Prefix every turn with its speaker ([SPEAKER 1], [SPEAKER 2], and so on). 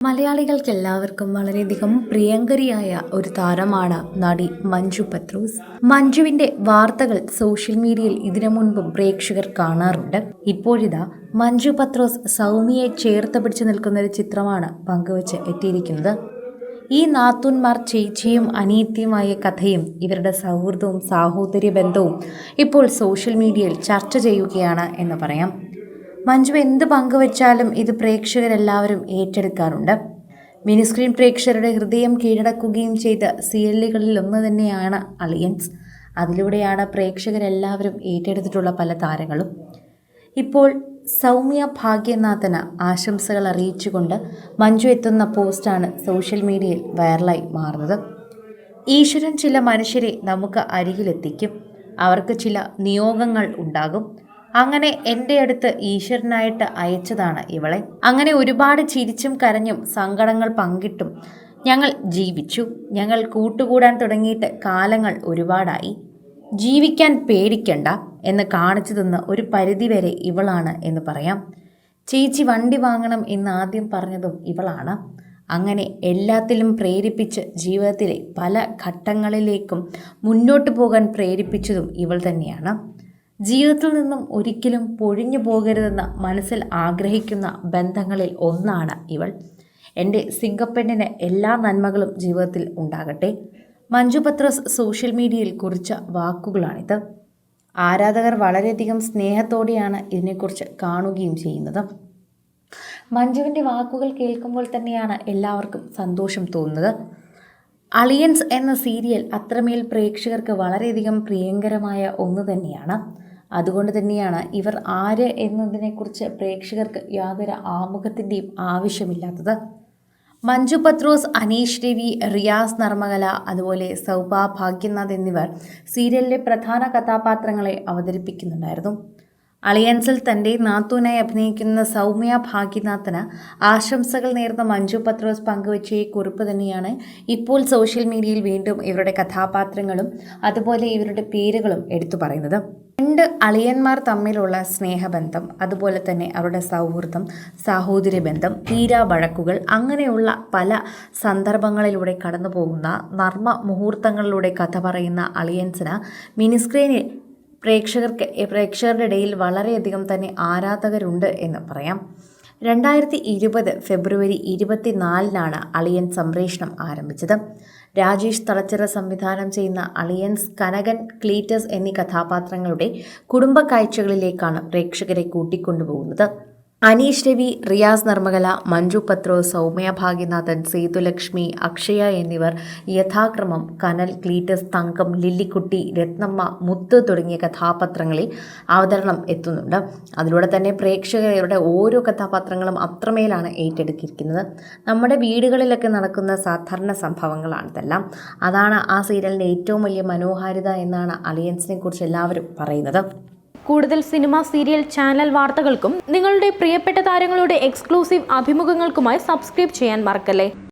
[SPEAKER 1] മലയാളികൾക്കെല്ലാവർക്കും വളരെയധികം പ്രിയങ്കരിയായ ഒരു താരമാണ് നടി മഞ്ജു പത്രോസ്. മഞ്ജുവിന്റെ വാർത്തകൾ സോഷ്യൽ മീഡിയയിൽ ഇതിനു മുൻപും പ്രേക്ഷകർ കാണാറുണ്ട്. ഇപ്പോഴിതാ മഞ്ജു പത്രോസ് സൗമ്യയെ ചേർത്ത് പിടിച്ചു നിൽക്കുന്ന ഒരു ചിത്രമാണ് പങ്കുവച്ച് എത്തിയിരിക്കുന്നത്. ഈ നാത്തൂന്മാർ ചേച്ചിയും അനിയത്തിയുമായ കഥയും ഇവരുടെ സൗഹൃദവും സാഹോദര്യ ബന്ധവും ഇപ്പോൾ സോഷ്യൽ മീഡിയയിൽ ചർച്ച ചെയ്യുകയാണ് എന്ന് പറയാം. മഞ്ജു എന്ത് പങ്കുവച്ചാലും ഇത് പ്രേക്ഷകരെല്ലാവരും ഏറ്റെടുക്കാറുണ്ട്. മിനിസ്ക്രീൻ പ്രേക്ഷകരുടെ ഹൃദയം കീഴടക്കുകയും ചെയ്ത സീരിയലുകളിൽ ഒന്ന് തന്നെയാണ് അലിയൻസ്. അതിലൂടെയാണ് പ്രേക്ഷകരെല്ലാവരും ഏറ്റെടുത്തിട്ടുള്ള പല താരങ്ങളും. ഇപ്പോൾ സൗമ്യ ഭാഗ്യനാഥന് ആശംസകൾ അറിയിച്ചുകൊണ്ട് മഞ്ജു എത്തുന്ന പോസ്റ്റാണ് സോഷ്യൽ മീഡിയയിൽ വൈറലായി മാറുന്നത്. ഈശ്വരൻ ചില മനുഷ്യരെ നമുക്ക് അരികിലെത്തിക്കും. അവർക്ക് ചില നിയോഗങ്ങൾ ഉണ്ടാകും. അങ്ങനെ എൻ്റെ അടുത്ത് ഈശ്വരനായിട്ട് അയച്ചതാണ് ഇവളെ. അങ്ങനെ ഒരുപാട് ചിരിച്ചും കരഞ്ഞും സങ്കടങ്ങൾ പങ്കിട്ടും ഞങ്ങൾ ജീവിച്ചു. ഞങ്ങൾ കൂട്ടുകൂടാൻ തുടങ്ങിയിട്ട് കാലങ്ങൾ ഒരുപാടായി. ജീവിക്കാൻ പേടിക്കണ്ട എന്ന് കാണിച്ചു തന്ന ഒരു പരിധിവരെ ഇവളാണ് എന്ന് പറയാം. ചേച്ചി വണ്ടി വാങ്ങണം എന്ന് ആദ്യം പറഞ്ഞതും ഇവളാണ്. അങ്ങനെ എല്ലാത്തിലും പ്രേരിപ്പിച്ച് ജീവിതത്തിലെ പല ഘട്ടങ്ങളിലേക്കും മുന്നോട്ട് പോകാൻ പ്രേരിപ്പിച്ചതും ഇവൾ തന്നെയാണ്. ജീവിതത്തിൽ നിന്നും ഒരിക്കലും പൊഴിഞ്ഞു പോകരുതെന്ന മനസ്സിൽ ആഗ്രഹിക്കുന്ന ബന്ധങ്ങളിൽ ഒന്നാണ് ഇവൾ. എൻ്റെ സിംഗപ്പെണ്ണിന് എല്ലാ നന്മകളും ജീവിതത്തിൽ ഉണ്ടാകട്ടെ. മഞ്ജു പത്രോസ് സോഷ്യൽ മീഡിയയിൽ കുറിച്ച വാക്കുകളാണിത്. ആരാധകർ വളരെയധികം സ്നേഹത്തോടെയാണ് ഇതിനെക്കുറിച്ച് കാണുകയും ചെയ്യുന്നത്. മഞ്ജുവിൻ്റെ വാക്കുകൾ കേൾക്കുമ്പോൾ തന്നെയാണ് എല്ലാവർക്കും സന്തോഷം തോന്നുന്നത്. അലിയൻസ് എന്ന സീരിയൽ അത്രമേൽ പ്രേക്ഷകർക്ക് വളരെയധികം പ്രിയങ്കരമായ ഒന്ന് തന്നെയാണ്. അതുകൊണ്ട് തന്നെയാണ് ഇവർ ആര് എന്നതിനെക്കുറിച്ച് പ്രേക്ഷകർക്ക് യാതൊരു ആമുഖത്തിൻ്റെയും ആവശ്യമില്ലാത്തത്. മഞ്ജു പത്രോസ്, അനീഷ് രവി, റിയാസ് നർമ്മകല, അതുപോലെ സൗഭ ഭാഗ്യനാഥ് എന്നിവർ സീരിയലിലെ പ്രധാന കഥാപാത്രങ്ങളെ അവതരിപ്പിക്കുന്നുണ്ടായിരുന്നു. അലിയൻസിൽ തൻ്റെ നാത്തൂനായി അഭിനയിക്കുന്ന സൗമ്യ ഭാഗ്യനാഥന് ആശംസകൾ നേർന്ന മഞ്ജു പത്രോസ് പങ്കുവച്ച ഈ കുറിപ്പ് തന്നെയാണ് ഇപ്പോൾ സോഷ്യൽ മീഡിയയിൽ വീണ്ടും ഇവരുടെ കഥാപാത്രങ്ങളും അതുപോലെ ഇവരുടെ പേരുകളും എടുത്തു പറയുന്നത്. രണ്ട് അളിയന്മാർ തമ്മിലുള്ള സ്നേഹബന്ധം, അതുപോലെ തന്നെ അവരുടെ സൗഹൃദം, സാഹോദര്യ ബന്ധം, തീരാ വഴക്കുകൾ, അങ്ങനെയുള്ള പല സന്ദർഭങ്ങളിലൂടെ കടന്നു പോകുന്ന നർമ്മ മുഹൂർത്തങ്ങളിലൂടെ കഥ പറയുന്ന അലിയൻസിന് മിനിസ്ക്രീനിൽ പ്രേക്ഷകരുടെ ഇടയിൽ വളരെയധികം തന്നെ ആരാധകരുണ്ട് എന്ന് പറയാം. 2020 ഫെബ്രുവരി 24-നാണ് അലിയൻസ് സംപ്രേഷണം ആരംഭിച്ചത്. രാജേഷ് തളച്ചിറ സംവിധാനം ചെയ്യുന്ന അലിയൻസ് കനകൻ, ക്ലീറ്റസ് എന്നീ കഥാപാത്രങ്ങളുടെ കുടുംബ കാഴ്ചകളിലേക്കാണ് പ്രേക്ഷകരെ കൂട്ടിക്കൊണ്ടുപോകുന്നത്. അനീഷ് രവി, റിയാസ് നർമ്മകല, മഞ്ജു പത്രോസ്, സൗമ്യ ഭാഗ്യനാഥൻ, സേതുലക്ഷ്മി, അക്ഷയ എന്നിവർ യഥാക്രമം കനൽ, ക്ലീറ്റസ്, തങ്കം, ലില്ലിക്കുട്ടി, രത്നമ്മ, മുത്ത് തുടങ്ങിയ കഥാപാത്രങ്ങളിൽ അവതരണം എത്തുന്നുണ്ട്. അതിലൂടെ തന്നെ പ്രേക്ഷകരുടെ ഓരോ കഥാപാത്രങ്ങളും അത്രമേലാണ് ഏറ്റെടുക്കിയിരിക്കുന്നത്. നമ്മുടെ വീടുകളിലൊക്കെ നടക്കുന്ന സാധാരണ സംഭവങ്ങളാണ് ഇതെല്ലാം. അതാണ് ആ സീരിയലിൻ്റെ ഏറ്റവും വലിയ മനോഹാരിത എന്നാണ് അലിയൻസിനെ കുറിച്ച് എല്ലാവരും പറയുന്നത്.
[SPEAKER 2] കൂടുതൽ സിനിമ, സീരിയൽ, ചാനൽ വാർത്തകൾക്കും നിങ്ങളുടെ പ്രിയപ്പെട്ട താരങ്ങളുടെ എക്സ്ക്ലൂസീവ് അഭിമുഖങ്ങൾക്കുമായി സബ്സ്ക്രൈബ് ചെയ്യാൻ മറക്കല്ലേ.